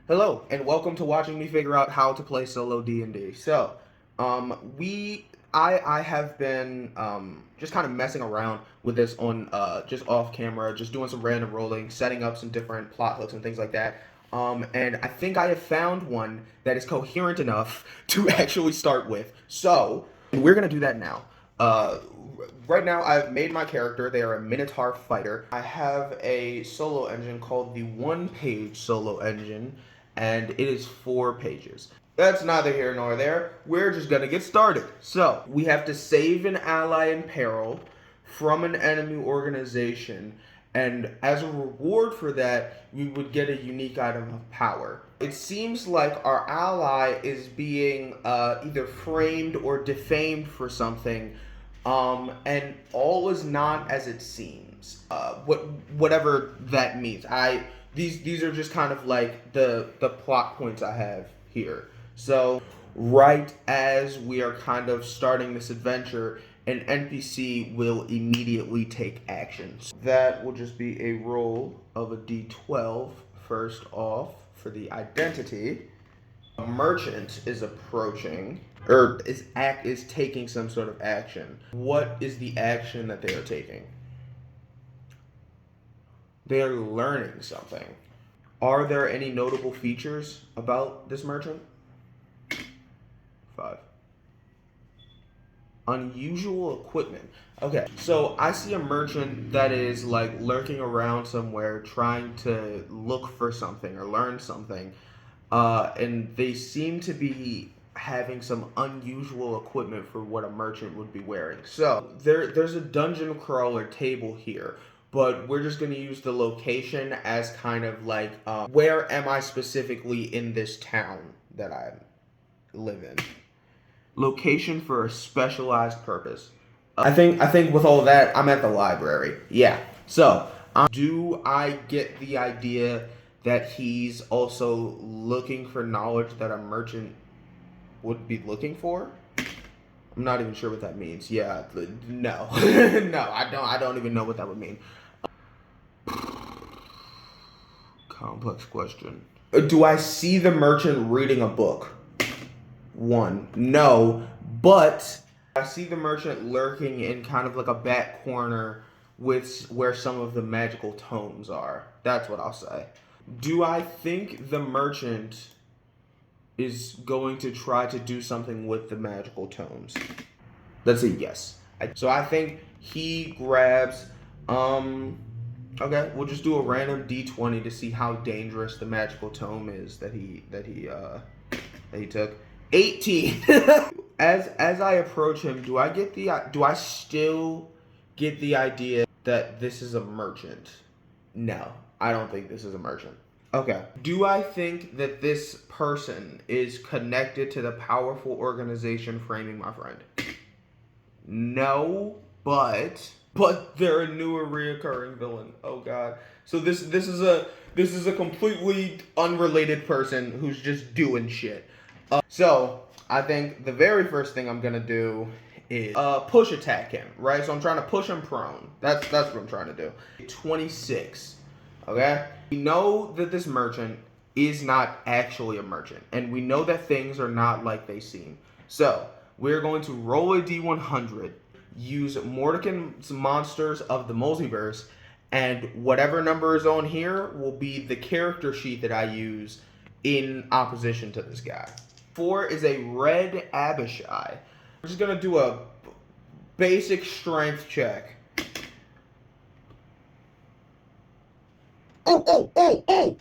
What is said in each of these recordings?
Hello, and welcome to watching me figure out how to play solo D&D. So, I have been just kind of messing around with this on just off camera, just doing some random rolling, setting up some different plot hooks and things like that. And I think I have found one that is coherent enough to actually start with. So, we're gonna do that now. Uh, right now, I've made my character. They are a Minotaur fighter. I have a solo engine called the one-page solo engine, and it is 4 pages. That's neither here nor there. We're just gonna get started. So, we have to save an ally in peril from an enemy organization, and as a reward for that, we would get a unique item of power. It seems like our ally is being either framed or defamed for something, and all is not as it seems. Whatever that means. These are just kind of like the plot points I have here. So right as we are kind of starting this adventure, an NPC will immediately take actions. That will just be a roll of a d12 first off for the identity. A merchant is approaching, or is taking some sort of action. What is the action that they are taking? They are learning something. Are there any notable features about this merchant? 5. Unusual equipment. Okay, so I see a merchant that is like lurking around somewhere trying to look for something or learn something. And they seem to be having some unusual equipment for what a merchant would be wearing. So there's a dungeon crawler table here, but we're just going to use the location as kind of like where am I specifically in this town that I live in. Location for a specialized purpose. I think with all that, I'm at the library. Yeah. So do I get the idea that he's also looking for knowledge that a merchant would be looking for? I'm not even sure what that means. Yeah, no. No, I don't even know what that would mean. Complex question. Do I see the merchant reading a book? 1. No, but I see the merchant lurking in kind of like a back corner with where some of the magical tomes are. That's what I'll say. Do I think the merchant is going to try to do something with the magical tomes? That's a yes. So I think he grabs, okay, we'll just do a random d20 to see how dangerous the magical tome is that he took. 18. As I approach him, do I still get the idea that this is a merchant? No, I don't think this is a merchant. Okay. Do I think that this person is connected to the powerful organization framing my friend? No, but they're a newer reoccurring villain. Oh god. So this is a completely unrelated person who's just doing shit. So I think the very first thing I'm gonna do is push attack him, right? So I'm trying to push him prone. That's what I'm trying to do. 26. Okay? We know that this merchant is not actually a merchant, and we know that things are not like they seem. So we're going to roll a d100, use Mordecai's Monsters of the Multiverse, and whatever number is on here will be the character sheet that I use in opposition to this guy. 4 is a red Abishai. We're just gonna do a basic strength check. Oh. Okay.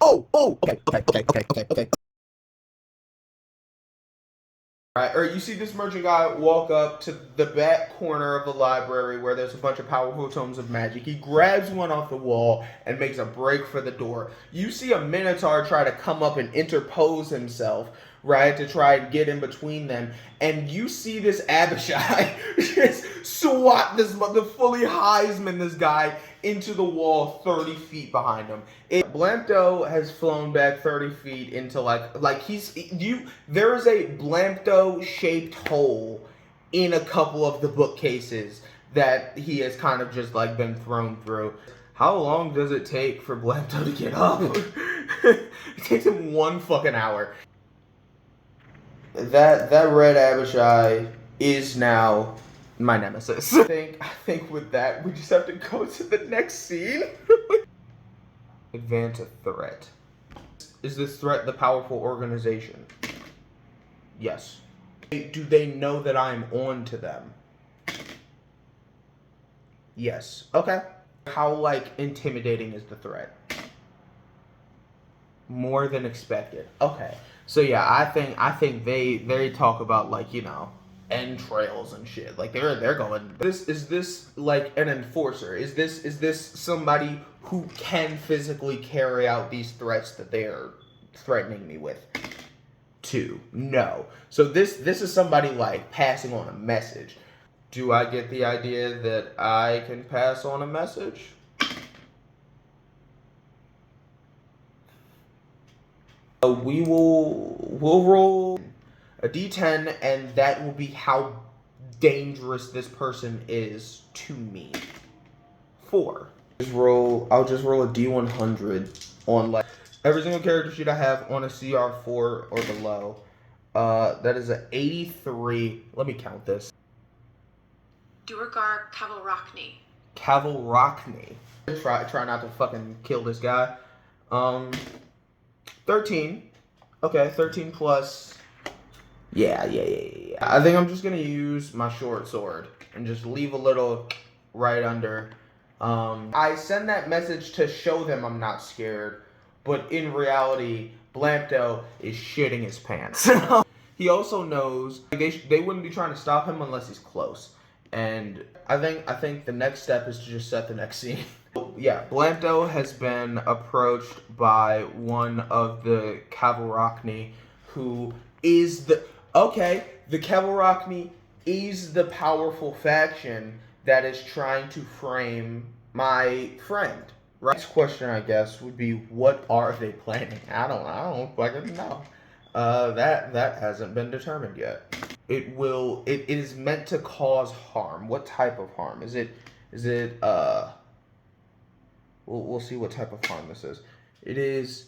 Alright, or you see this merchant guy walk up to the back corner of the library where there's a bunch of powerful tomes of magic. He grabs one off the wall and makes a break for the door. You see a Minotaur try to come up and interpose himself, right, to try and get in between them. And you see this Abishai just swat the fully Heisman this guy into the wall 30 feet behind him. Blampto has flown back 30 feet into there is a Blampto shaped hole in a couple of the bookcases that he has kind of just like been thrown through. How long does it take for Blampto to get up? It takes him 1 fucking hour. That red Abishai is now my nemesis. I think with that we just have to go to the next scene. Advance a threat. Is this threat the powerful organization? Yes. Do they know that I'm on to them? Yes. Okay. How, like, intimidating is the threat? More than expected. Okay. So yeah, I think they talk about, like, you know, entrails and shit. Like they're going. Is this like an enforcer? Is this somebody who can physically carry out these threats that they are threatening me with? No. So this is somebody like passing on a message. Do I get the idea that I can pass on a message? We'll roll a d10, and that will be how dangerous this person is to me. 4. I'll just roll a d100 on, like, every single character sheet I have on a CR4 or below. That is an 83. Let me count this. Durgar Kavalrakni. Kavalrakni. Try not to fucking kill this guy. 13. Okay, 13 plus. Yeah. I think I'm just gonna use my short sword and just leave a little right under. I send that message to show them I'm not scared, but in reality, Blampto is shitting his pants. He also knows they wouldn't be trying to stop him unless he's close. And I think the next step is to just set the next scene. Yeah, Blampto has been approached by one of the Kavalrakni, who is the Kavalrakni is the powerful faction that is trying to frame my friend. Right? Next question, I guess, would be, what are they planning? I don't fucking know. That hasn't been determined yet. It is meant to cause harm. What type of harm? Is it we'll see what type of harm this is. It is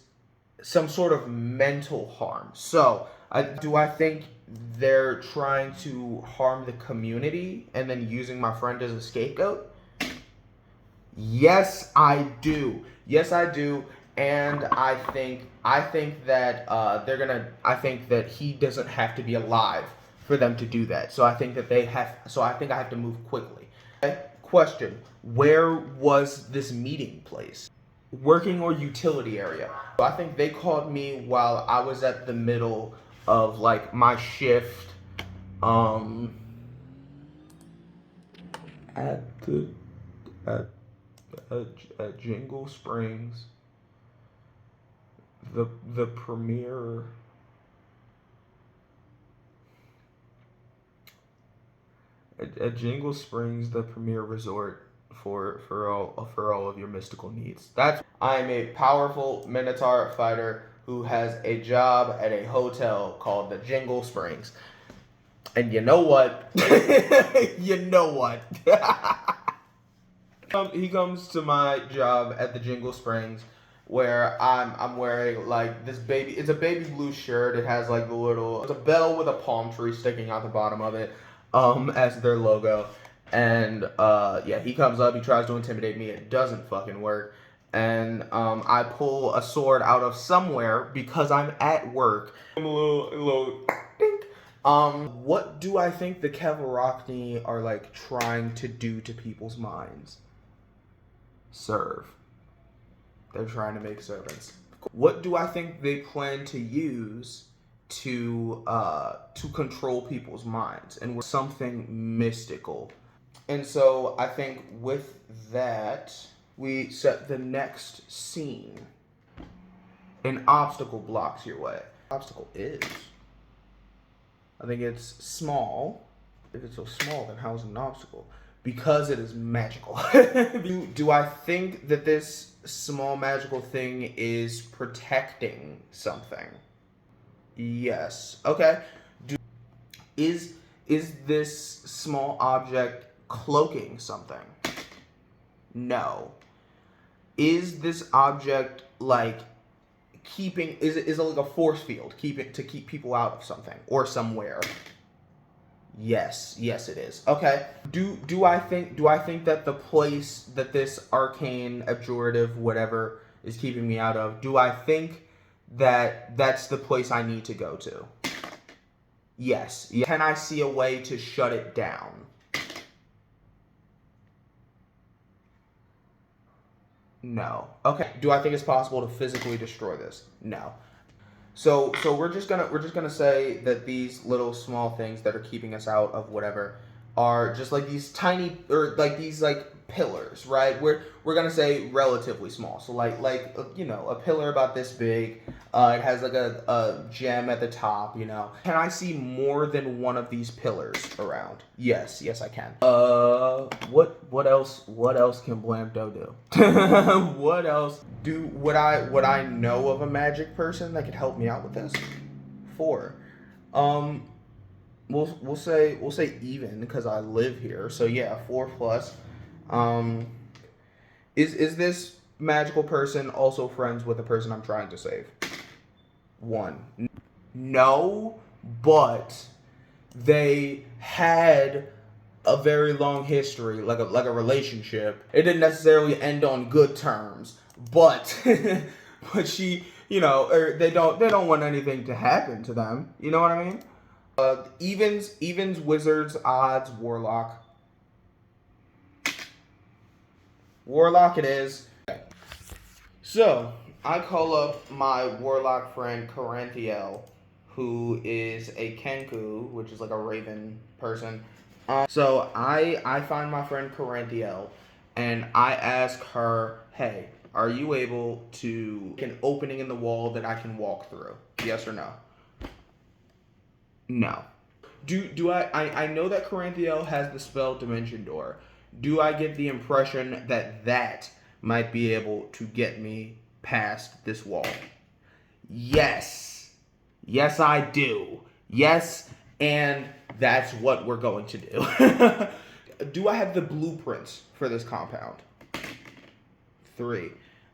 some sort of mental harm. So, do I think they're trying to harm the community and then using my friend as a scapegoat? Yes, I do. And I think that I think that he doesn't have to be alive for them to do that. So I think that I have to move quickly. Okay? Question: where was this meeting place? Working or utility area? So I think they called me while I was at the middle of, like, my shift. At Jingle Springs, the premier. At Jingle Springs, the premier resort for all of your mystical needs. I am a powerful Minotaur fighter who has a job at a hotel called the Jingle Springs. And you know what? He comes to my job at the Jingle Springs, where I'm wearing, like, this baby. It's a baby blue shirt. It has, like, it's a bell with a palm tree sticking out the bottom of it, as their logo. And yeah, he comes up. He tries to intimidate me. It doesn't fucking work. And I pull a sword out of somewhere because I'm at work. I'm a little dink. What do I think the Kavalrakni are, like, trying to do to people's minds? Serve. They're trying to make servants. What do I think they plan to use to control people's minds? And something mystical. And so I think with that, we set the next scene. An obstacle blocks your way. Obstacle is. I think it's small. If it's so small, then how is it an obstacle? Because it is magical. Do I think that this small magical thing is protecting something? Yes. Okay. Is this small object cloaking something? No. Is this object, like, keeping, is it like a force field, to keep people out of something or somewhere? Yes, yes it is. Okay. Do I think that the place that this arcane, abjurative, whatever is keeping me out of, do I think that that's the place I need to go to? Yes. Can I see a way to shut it down? No. Okay. Do I think it's possible to physically destroy this? No. So we're just gonna say that these little small things that are keeping us out of whatever are just like these tiny, or like these like pillars, right? We're gonna say relatively small. So a pillar about this big. It has like a gem at the top. Can I see more than one of these pillars around? Yes, yes I can. What else can Blamdo do? What else would I know of a magic person that could help me out with this? 4. Um, we'll say even because I live here. So yeah, 4 plus. Um, is this magical person also friends with the person I'm trying to save? 1. No, but they had a very long history, like a relationship. It didn't necessarily end on good terms, but but or they don't want anything to happen to them. You know what I mean? Evens, wizards, odds, warlock. Warlock it is. Okay. So I call up my warlock friend Caranthiel, who is a Kenku, which is like a raven person. So I find my friend Caranthiel, and I ask her, "Hey, are you able to make an opening in the wall that I can walk through? Yes or no?" No. I know that Caranthiel has the spell Dimension Door. Do I get the impression that that might be able to get me past this wall? Yes. Yes, I do. Yes, and that's what we're going to do. Do I have the blueprints for this compound? 3.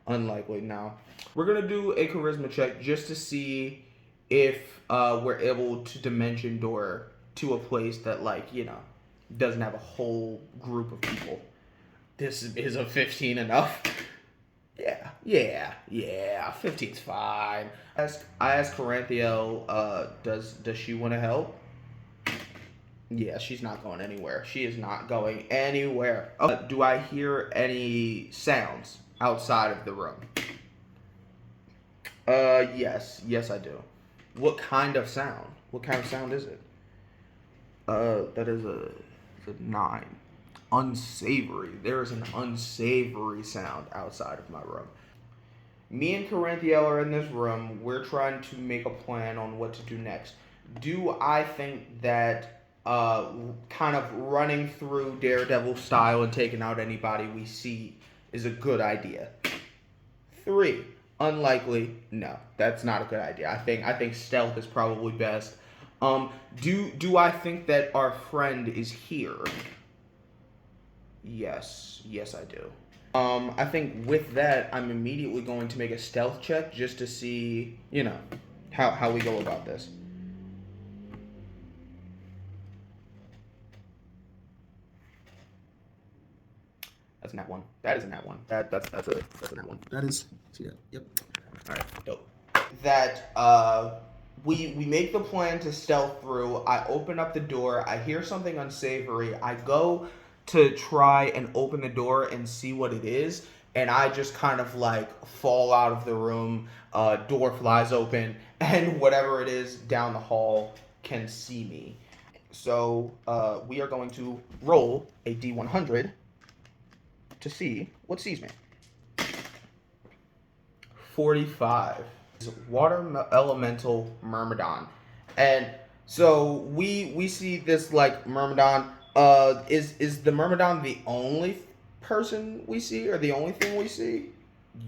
Unlikely. Now, we're going to do a charisma check just to see if we're able to dimension door to a place that, doesn't have a whole group of people. This is a 15 enough. Yeah. 15's fine. I asked Caranthiel, does she want to help? Yeah, she's not going anywhere. She is not going anywhere. Do I hear any sounds outside of the room? Yes I do. What kind of sound? What kind of sound is it? That is a 9. Unsavory. There is an unsavory sound outside of my room. Me and Caranthiel are in this room. We're trying to make a plan on what to do next. Do I think that kind of running through Daredevil style and taking out anybody we see is a good idea? 3. Unlikely. No, that's not a good idea. I think stealth is probably best. Do I think that our friend is here? Yes, I do. I think with that, I'm immediately going to make a stealth check just to see, how we go about this. That's a nat 1. That is a nat 1. That's a nat 1. That is. See that? Yep. All right. Dope. That we make the plan to stealth through. I open up the door. I hear something unsavory. I go to try and open the door and see what it is, and I just kind of fall out of the room. Door flies open, and whatever it is down the hall can see me. So we are going to roll a D100 to see what sees me. 45. Water elemental Myrmidon. And so we see this Myrmidon. Is the Myrmidon the only person we see, or the only thing we see?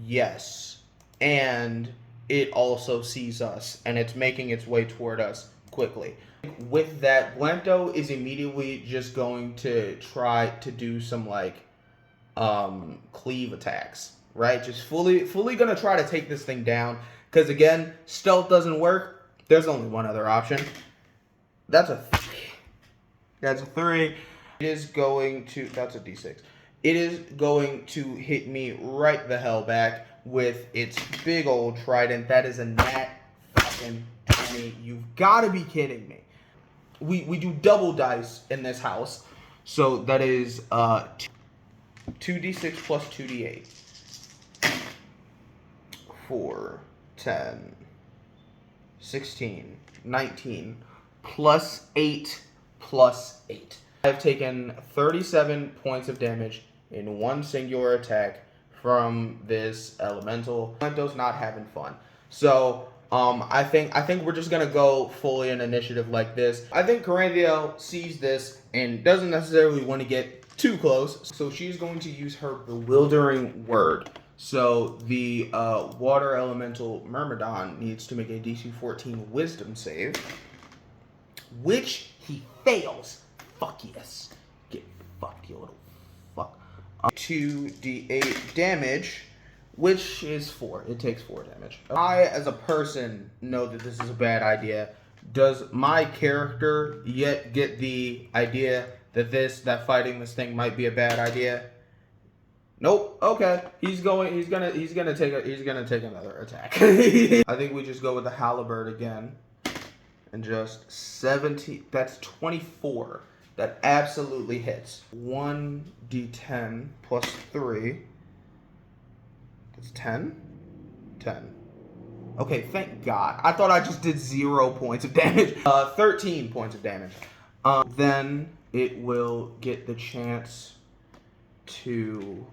Yes. And it also sees us, and it's making its way toward us quickly. With that, Blanto is immediately just going to try to do some cleave attacks, right? Just fully gonna try to take this thing down, Because again, stealth doesn't work. There's only one other option. That's a 3. That's a 3. It is going to, that's a D6. It is going to hit me right the hell back with its big old trident. That is a nat fucking 20. You've got to be kidding me. We do double dice in this house. So that is 2d6 plus 2d8. 4, 10, 16, 19, plus 8, plus 8. I've taken 37 points of damage in one singular attack from this elemental. Elemental's not having fun. So, I think we're just gonna go fully in initiative like this. I think Coranthiel sees this and doesn't necessarily want to get too close, so she's going to use her bewildering word. So the water elemental Myrmidon needs to make a DC 14 wisdom save, which he fails. Fuck yes. Get fucked, you little fuck. 2d8 damage, which is 4. It takes 4 damage. I, as a person, know that this is a bad idea. Does my character yet get the idea that fighting this thing might be a bad idea? Nope. Okay. He's gonna take another attack. I think we just go with the halberd again. And just 17. That's 24. That absolutely hits. 1d10 plus 3. That's 10? 10. Okay, thank God. I thought I just did 0 points of damage. 13 points of damage. Then it will get the chance to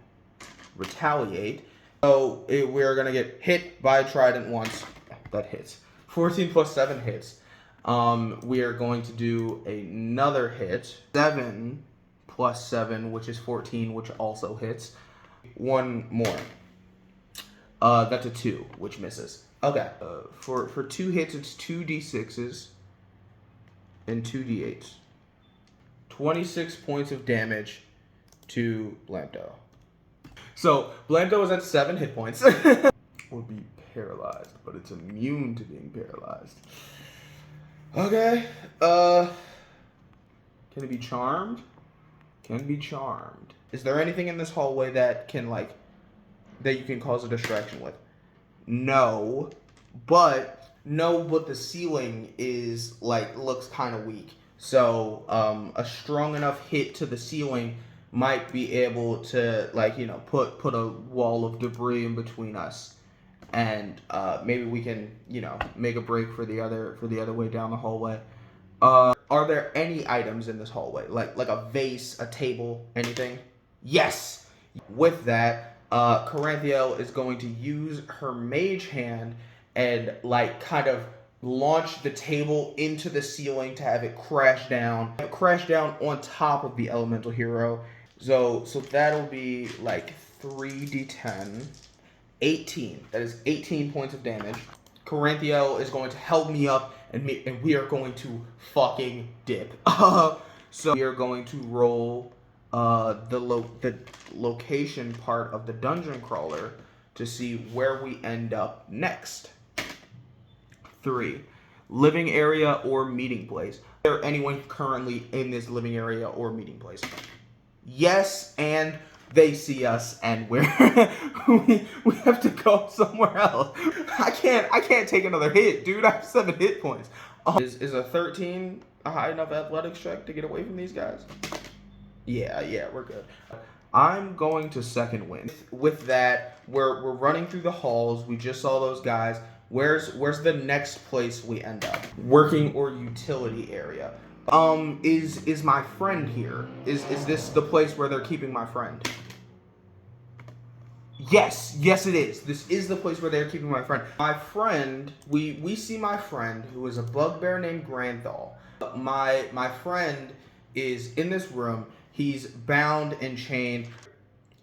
retaliate. So we're going to get hit by a trident once. That hits. 14 plus 7 hits. We are going to do another hit. 7 plus 7, which is 14, which also hits. One more. That's a 2, which misses. Okay. For 2 hits, it's 2d6s and 2d8s. 26 points of damage to Blanto. So, Blanto is at 7 hit points. Will be paralyzed, but it's immune to being paralyzed. Okay, can it be charmed? Can be charmed. Is there anything in this hallway that can, that you can cause a distraction with? No, but the ceiling is, looks kind of weak. So, a strong enough hit to the ceiling might be able to, put a wall of debris in between us. And maybe we can, make a break for the other way down the hallway. Are there any items in this hallway, like a vase, a table, anything? Yes. With that, Coranthiel is going to use her mage hand and kind of launch the table into the ceiling to have it crash down. Crash down on top of the elemental hero. So that'll be 3d10. 18. That is 18 points of damage. Coranthiel is going to help me up, and we are going to fucking dip. So we are going to roll the location part of the dungeon crawler to see where we end up next. 3. Living area or meeting place. Is there anyone currently in this living area or meeting place? Yes, and they see us, and we have to go somewhere else. I can't take another hit, dude. I have 7 hit points. Is a 13 a high enough athletics check to get away from these guys? Yeah, we're good. I'm going to second wind. With that, we're running through the halls. We just saw those guys. Where's the next place we end up? Working or utility area. Is my friend here? Is this the place where they're keeping my friend? Yes, it is. This is the place where they're keeping my friend. My friend, we see my friend, who is a bugbear named Granthal. My friend is in this room. He's bound and chained.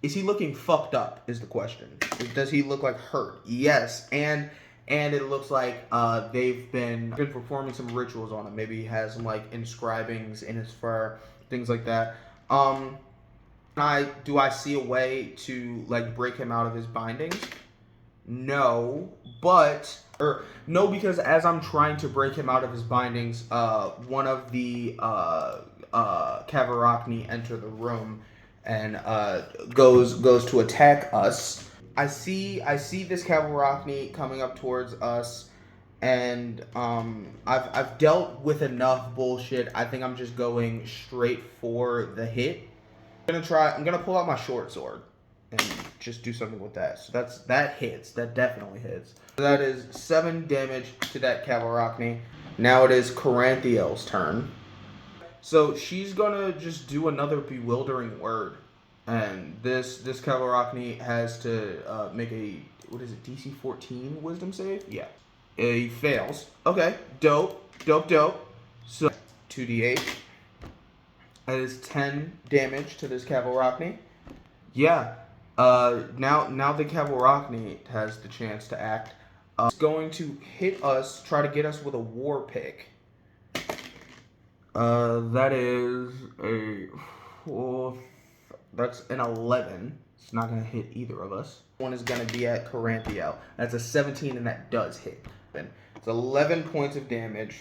Is he looking fucked up, is the question. Does he look hurt? Yes, and it looks like they've been performing some rituals on him. Maybe he has some inscribings in his fur, things like that. Do I see a way to break him out of his bindings? no, but or no, because as I'm trying to break him out of his bindings, one of the Kavarachni enter the room and goes to attack us. I see this Kavarachni coming up towards us, and I've dealt with enough bullshit. I think I'm just going straight for the hit. I'm gonna pull out my short sword and just do something with that. So that hits. That definitely hits. So that is 7 damage to that Kavarachni. Now it is Caranthiel's turn. So she's gonna just do another bewildering word, and this Kavarachni has to make a, what is it, DC 14 Wisdom save? Yeah, he fails. Okay, dope. So 2d8. That is 10 damage to this Kavarachni. Yeah. Now the Kavarachni has the chance to act. It's going to hit us, try to get us with a war pick. That is that's an 11. It's not gonna hit either of us. One is gonna be at Caranthiel. That's a 17, and that does hit. It's 11 points of damage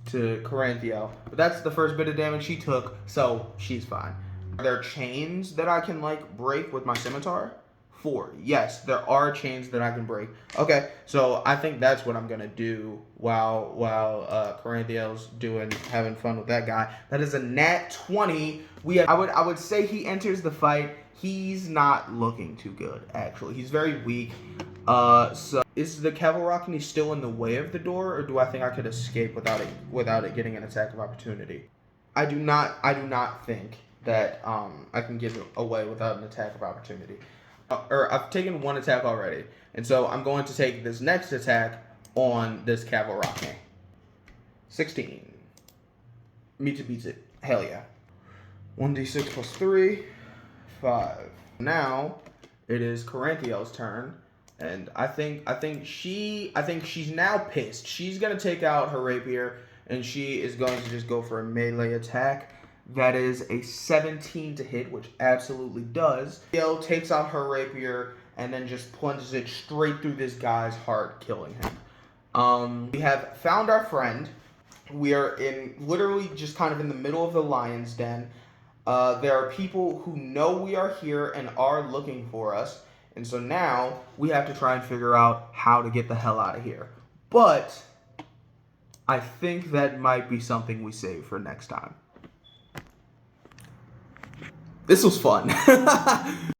to Caranthiel, but that's the first bit of damage she took, so she's fine. Are there chains that I can break with my scimitar? 4. Yes, there are chains that I can break. Okay, so I think that's what I'm gonna do while Caranthiel's having fun with that guy. That is a nat 20. I would say he enters the fight. He's not looking too good, actually. He's very weak. So is the Kavarachni still in the way of the door, or do I think I could escape without it getting an attack of opportunity? I do not think that I can get away without an attack of opportunity. I've taken 1 attack already, and so I'm going to take this next attack on this Kavarachni. 16. Meets it. Hell yeah. 1d6 plus 3. 5. Now it is Caranthiel's turn, and I think she's now pissed. She's gonna take out her rapier, and she is going to just go for a melee attack. That is a 17 to hit, which absolutely does. Gail takes out her rapier and then just plunges it straight through this guy's heart, killing him. We have found our friend. We are literally just kind of in the middle of the lion's den. There are people who know we are here and are looking for us. And so now we have to try and figure out how to get the hell out of here. But I think that might be something we save for next time. This was fun.